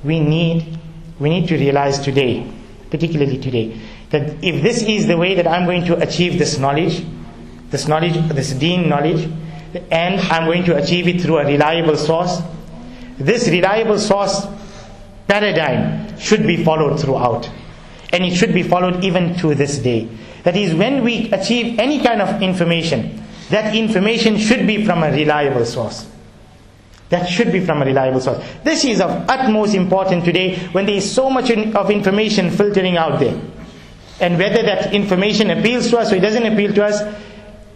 We need to realize today, particularly today, that if this is the way that I'm going to achieve this deen knowledge, and I'm going to achieve it through a reliable source, this reliable source paradigm should be followed throughout. And it should be followed even to this day. That is, when we achieve any kind of information, that information should be from a reliable source. That should be from a reliable source. This is of utmost importance today when there is so much of information filtering out there. And whether that information appeals to us or it doesn't appeal to us,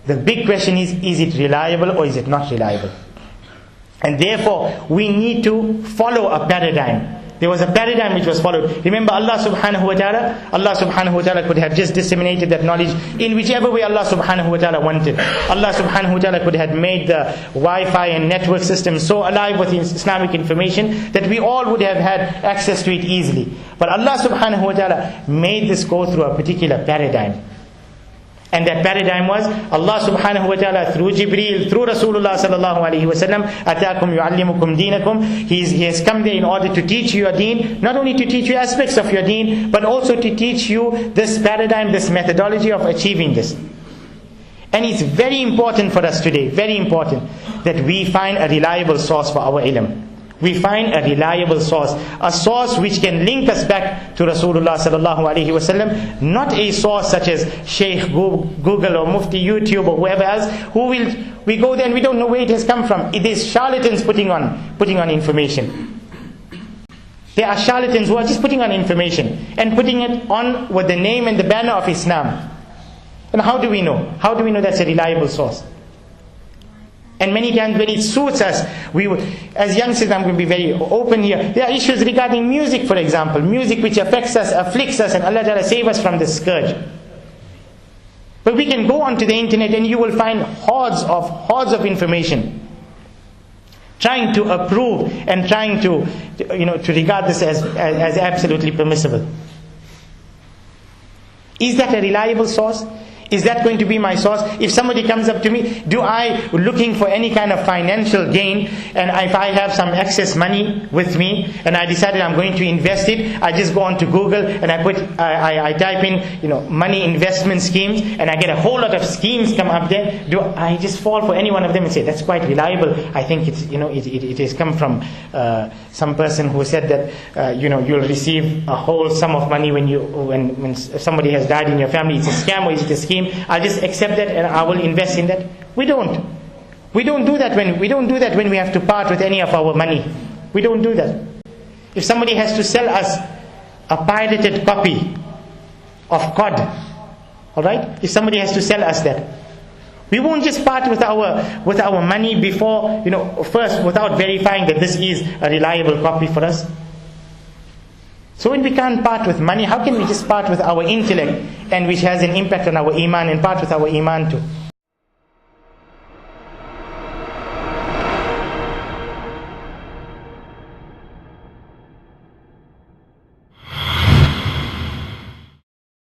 the big question is it reliable or is it not reliable? And therefore, we need to follow a paradigm. There was a paradigm which was followed. Remember, Allah subhanahu wa ta'ala could have just disseminated that knowledge in whichever way Allah subhanahu wa ta'ala wanted. Allah subhanahu wa ta'ala could have made the Wi-Fi and network system so alive with Islamic information that we all would have had access to it easily. But Allah subhanahu wa ta'ala made this go through a particular paradigm. And that paradigm was Allah subhanahu wa ta'ala through Jibreel, through Rasulullah sallallahu alayhi wa sallam, ataakum yu'allimukum deenakum. He has come there in order to teach you your deen, not only to teach you aspects of your deen, but also to teach you this paradigm, this methodology of achieving this. And it's very important for us today, very important, that we find a reliable source for our ilm. We find a reliable source, a source which can link us back to Rasulullah sallallahu alaihi wasallam, not a source such as Sheikh Google or Mufti YouTube or whoever else, we go there and we don't know where it has come from. It is charlatans putting on information. There are charlatans who are just putting on information and putting it on with the name and the banner of Islam. And how do we know? How do we know that's a reliable source? And many times when it suits us, as youngsters, I'm going to be very open here, there are issues regarding music, for example. Music which affects us, afflicts us, and Allah Ta'ala save us from this scourge. But we can go onto the internet and you will find hordes of information trying to approve and trying to regard this as absolutely permissible. Is that a reliable source? Is that going to be my source? If somebody comes up to me, looking for any kind of financial gain, and if I have some excess money with me, and I decided I'm going to invest it, I just go on to Google and I type in, money investment schemes, and I get a whole lot of schemes come up there. Do I just fall for any one of them and say, that's quite reliable? I think it's, it has come from some person who said that, you'll receive a whole sum of money when somebody has died in your family. It's a scam or is it a scheme? I'll just accept that and I will invest in that. We don't do that when we have to part with any of our money. We don't do that. If somebody has to sell us a pirated copy of COD, alright? If somebody has to sell us that, we won't just part with our money before, first without verifying that this is a reliable copy for us. So when we can't part with money, how can we just part with our intellect, and which has an impact on our iman, and part with our iman too?